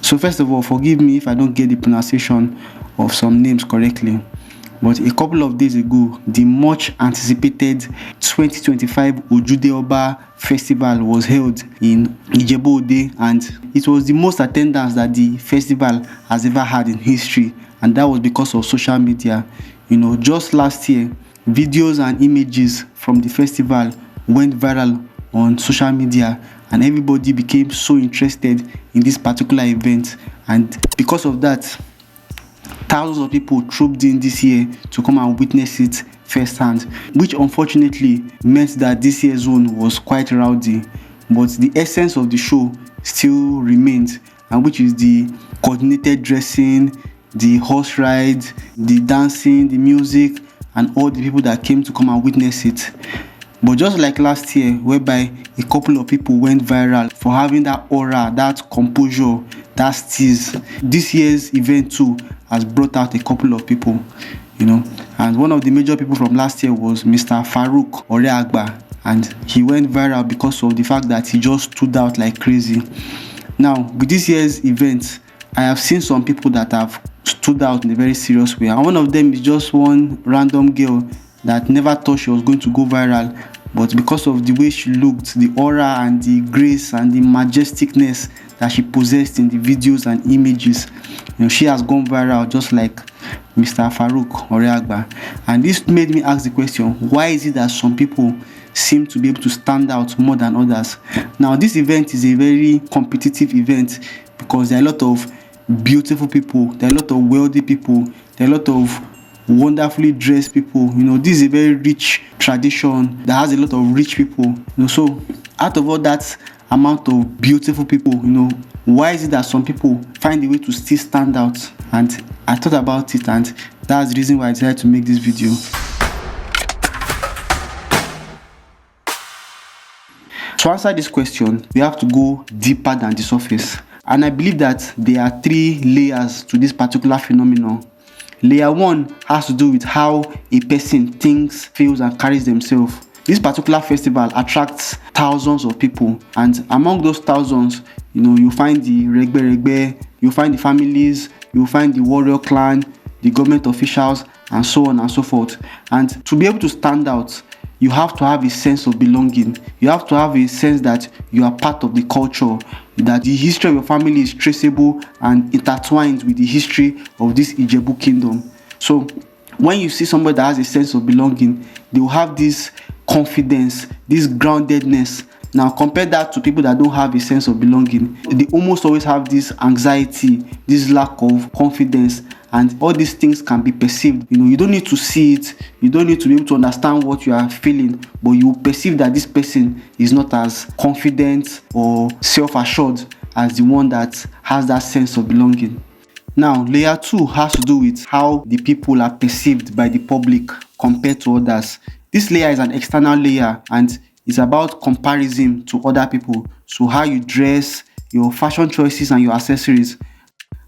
So first of all, forgive me if I don't get the pronunciation of some names correctly. But a couple of days ago, the much anticipated 2025 Ojude Oba festival was held in Ijebu-Ode, and it was the most attendance that the festival has ever had in history, and that was because of social media. Just last year, videos and images from the festival went viral on social media, and everybody became so interested in this particular event, and because of that, thousands of people trooped in this year to come and witness it firsthand, which unfortunately meant that this year's zone was quite rowdy, but the essence of the show still remained, and which is the coordinated dressing, the horse ride, the dancing, the music, and all the people that came to come and witness it. But just like last year, whereby a couple of people went viral for having that aura, that composure, that steez, this year's event too has brought out a couple of people, and one of the major people from last year was Mr. Farouk Oreagba, and he went viral because of the fact that he just stood out like crazy. Now, with this year's event, I have seen some people that have stood out in a very serious way, and one of them is just one random girl that never thought she was going to go viral, but because of the way she looked, the aura and the grace and the majesticness that she possessed in the videos and images, she has gone viral just like Mr. Farouk Oreagba. And this made me ask the question, why is it that some people seem to be able to stand out more than others? Now, this event is a very competitive event because there are a lot of beautiful people, there are a lot of wealthy people, there are a lot of wonderfully dressed people. This is a very rich tradition that has a lot of rich people. So out of all that amount of beautiful people, why is it that some people find a way to still stand out? And I thought about it, and that's the reason why I decided to make this video. To answer this question, we have to go deeper than the surface, and I believe that there are 3 layers to this particular phenomenon. Layer 1 has to do with how a person thinks, feels, and carries themselves. This particular festival attracts thousands of people, and among those thousands, you find the regbe, you find the families, you find the warrior clan, the government officials, and so on and so forth. And to be able to stand out, you have to have a sense of belonging. You have to have a sense that you are part of the culture, that the history of your family is traceable and intertwined with the history of this Ijebu kingdom. So when you see somebody that has a sense of belonging, they will have this confidence, this groundedness. Now compare that to people that don't have a sense of belonging. They almost always have this anxiety, this lack of confidence, and all these things can be perceived. You don't need to see it, you don't need to be able to understand what you are feeling, but you perceive that this person is not as confident or self-assured as the one that has that sense of belonging. Now, layer 2 has to do with how the people are perceived by the public compared to others. This layer is an external layer, and it's about comparison to other people. So how you dress, your fashion choices, and your accessories.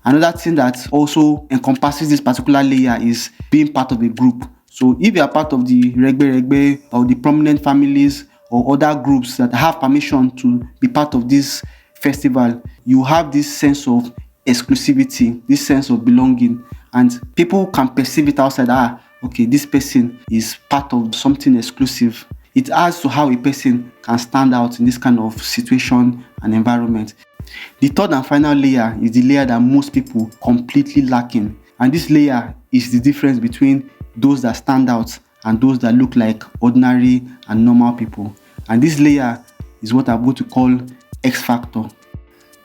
Another thing that also encompasses this particular layer is being part of a group. So if you are part of the regbe or the prominent families or other groups that have permission to be part of this festival, you have this sense of exclusivity, this sense of belonging, and people can perceive it outside. Okay, this person is part of something exclusive. It adds to how a person can stand out in this kind of situation and environment. The third and final layer is the layer that most people completely lacking, and this layer is the difference between those that stand out and those that look like ordinary and normal people. And this layer is what I'm going to call X factor.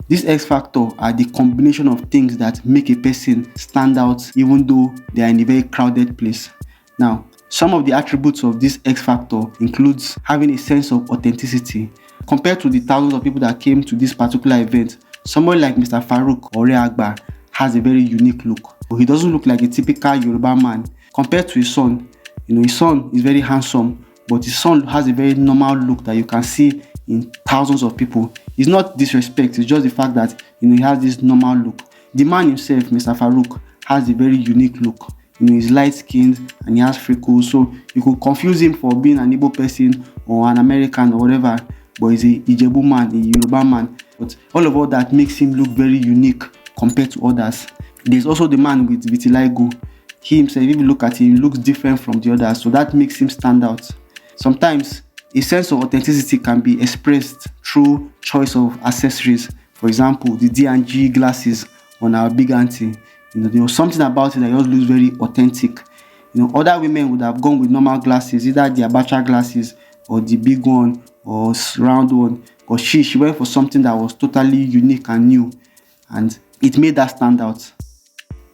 This X factor are the combination of things that make a person stand out even though they are in a very crowded place. Now, some of the attributes of this X factor includes having a sense of authenticity. Compared to the thousands of people that came to this particular event, somebody like Mr. Farouk Oreagba has a very unique look. He doesn't look like a typical Yoruba man. Compared to his son, his son is very handsome, but his son has a very normal look that you can see in thousands of people. It's not disrespect, it's just the fact that he has this normal look. The man himself, Mr. Farouk, has a very unique look. He's light-skinned and he has freckles, so you could confuse him for being an Igbo person or an American or whatever, but he's a Ijebu man, a Yoruba man. But all of all that makes him look very unique compared to others. There's also the man with vitiligo. He himself, if you look at him, looks different from the others, so that makes him stand out. Sometimes a sense of authenticity can be expressed through choice of accessories. For example, the D&G glasses on our big auntie. There was something about it that just looks very authentic. Other women would have gone with normal glasses, either the abacha glasses or the big one or round one. But she went for something that was totally unique and new, and it made her stand out.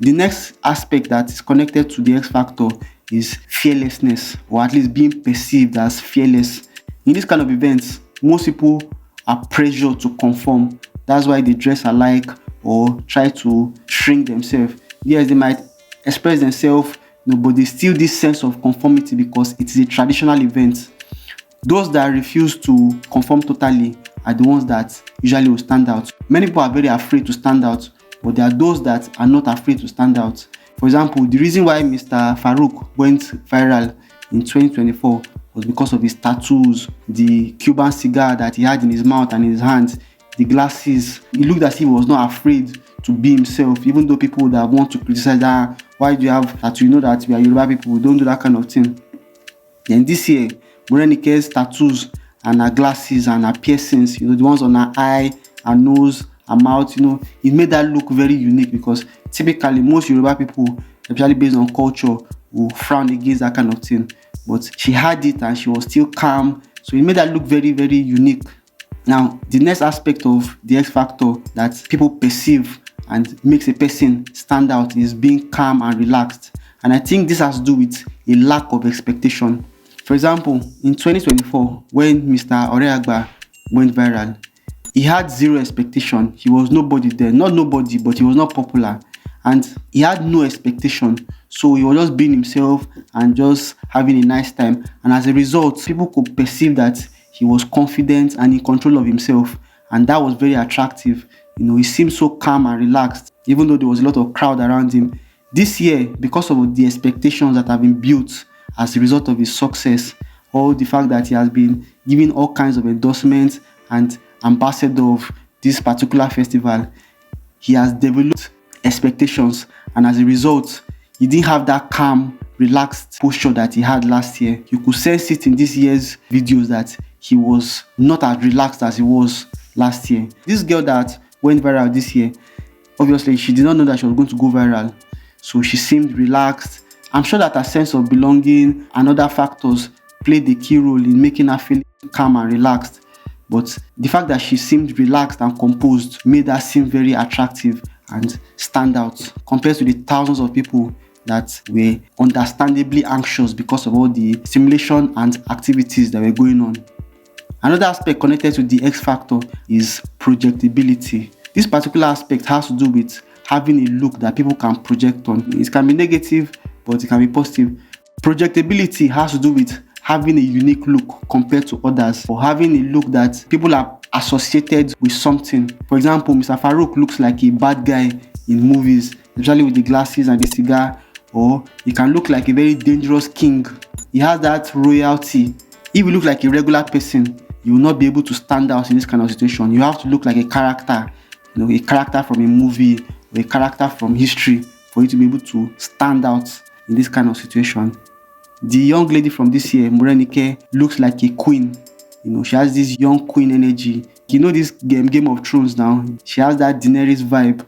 The next aspect that is connected to the X factor is fearlessness, or at least being perceived as fearless. In this kind of events, most people are pressured to conform. That's why they dress alike or try to shrink themselves. Yes, they might express themselves, but there's still this sense of conformity because it is a traditional event. Those that refuse to conform totally are the ones that usually will stand out. Many people are very afraid to stand out, but there are those that are not afraid to stand out. For example, the reason why Mr. Farouk went viral in 2024 was because of his tattoos, the Cuban cigar that he had in his mouth and in his hands, the glasses. He looked as if he was not afraid to be himself, even though people would have want to criticize that. Why do you have tattoo? You know that we are Yoruba people, we don't do that kind of thing. Then this year, Morenike's tattoos and her glasses and her piercings, the ones on her eye, her nose, her mouth, it made her look very unique because typically most Yoruba people, especially based on culture, will frown against that kind of thing. But she had it and she was still calm, so it made her look very, very unique. Now, the next aspect of the X factor that people perceive and makes a person stand out is being calm and relaxed. And I think this has to do with a lack of expectation. For example, in 2024, when Mr. Oreagba went viral, he had zero expectation. He was nobody there. Not nobody, but he was not popular. And he had no expectation. So he was just being himself and just having a nice time. And as a result, people could perceive that he was confident and in control of himself. And that was very attractive. He seemed so calm and relaxed, even though there was a lot of crowd around him. This year, because of the expectations that have been built as a result of his success, or the fact that he has been given all kinds of endorsements and ambassador of this particular festival, he has developed expectations, and as a result, he didn't have that calm, relaxed posture that he had last year. You could sense it in this year's videos that he was not as relaxed as he was last year. This girl that went viral this year, obviously she did not know that she was going to go viral, so she seemed relaxed. I'm sure that her sense of belonging and other factors played a key role in making her feel calm and relaxed. But the fact that she seemed relaxed and composed made her seem very attractive and stand out compared to the thousands of people that were understandably anxious because of all the stimulation and activities that were going on. Another aspect connected to the X factor is projectability. This particular aspect has to do with having a look that people can project on. It can be negative, but it can be positive. Projectability has to do with having a unique look compared to others, or having a look that people are associated with something. For example, Mr. Farouk looks like a bad guy in movies, especially with the glasses and the cigar, or he can look like a very dangerous king. He has that royalty. If you look like a regular person, you will not be able to stand out in this kind of situation. You have to look like a character, a character from a movie or a character from history for you to be able to stand out in this kind of situation. The young lady from this year, Morenike, looks like a queen. She has this young queen energy. This Game of Thrones now. She has that Daenerys vibe.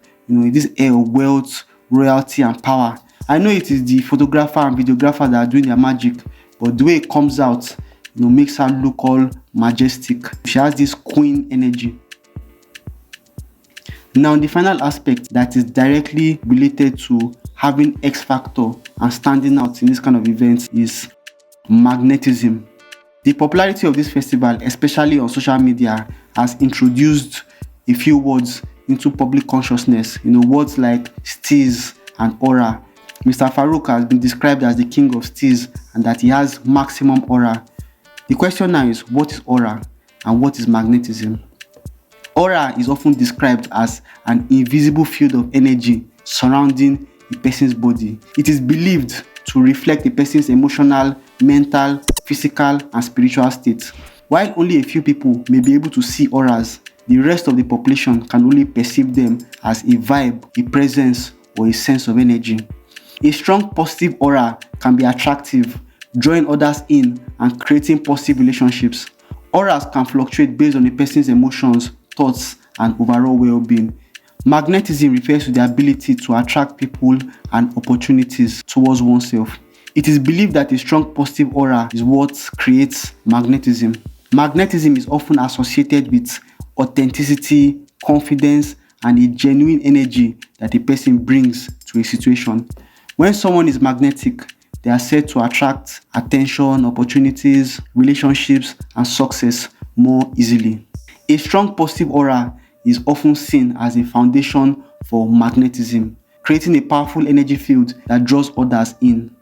This air of wealth, royalty, and power. I know it is the photographer and videographer that are doing their magic, but the way it comes out, makes her look all majestic. She has this queen energy. Now, the final aspect that is directly related to having X factor and standing out in this kind of events is magnetism. The popularity of this festival, especially on social media, has introduced a few words into public consciousness. Words like steez and aura. Mr. Farouk has been described as the king of steez and that he has maximum aura. The question now is, what is aura and what is magnetism? Aura is often described as an invisible field of energy surrounding a person's body. It is believed to reflect a person's emotional, mental, physical, and spiritual state. While only a few people may be able to see auras, the rest of the population can only perceive them as a vibe, a presence, or a sense of energy. A strong positive aura can be attractive, drawing others in and creating positive relationships. Auras can fluctuate based on a person's emotions, thoughts, and overall well-being. Magnetism refers to the ability to attract people and opportunities towards oneself. It is believed that a strong positive aura is what creates magnetism. Magnetism is often associated with authenticity, confidence, and a genuine energy that a person brings to a situation. When someone is magnetic, they are said to attract attention, opportunities, relationships, and success more easily. A strong positive aura is often seen as a foundation for magnetism, creating a powerful energy field that draws others in.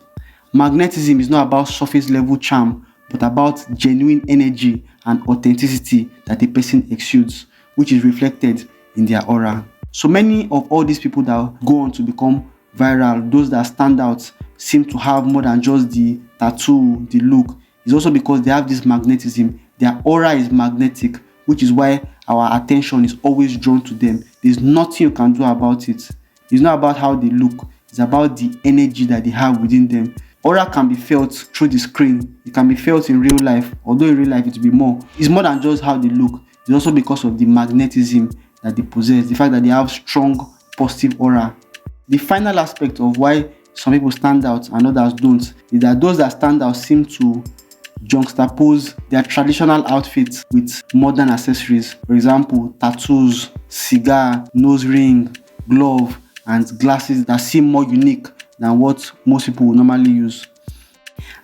Magnetism is not about surface level charm, but about genuine energy and authenticity that a person exudes, which is reflected in their aura. So many of all these people that go on to become viral, those that stand out, seem to have more than just the tattoo, the look. It's also because they have this magnetism. Their aura is magnetic, which is why our attention is always drawn to them. There's nothing you can do about it. It's not about how they look. It's about the energy that they have within them. Aura can be felt through the screen. It can be felt in real life, although in real life it will be more. It's more than just how they look. It's also because of the magnetism that they possess, the fact that they have strong positive aura. The final aspect of why some people stand out and others don't is that those that stand out seem to juxtapose their traditional outfits with modern accessories. For example, tattoos, cigar, nose ring, glove, and glasses that seem more unique than what most people would normally use.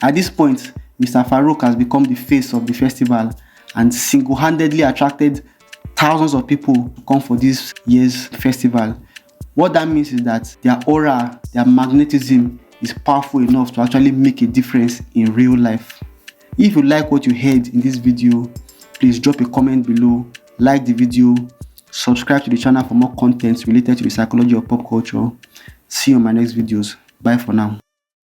At this point, Mr. Farouk has become the face of the festival and single-handedly attracted thousands of people to come for this year's festival. What that means is that their aura, their magnetism is powerful enough to actually make a difference in real life. If you like what you heard in this video, please drop a comment below, like the video, subscribe to the channel for more content related to the psychology of pop culture. See you on my next videos. Bye for now.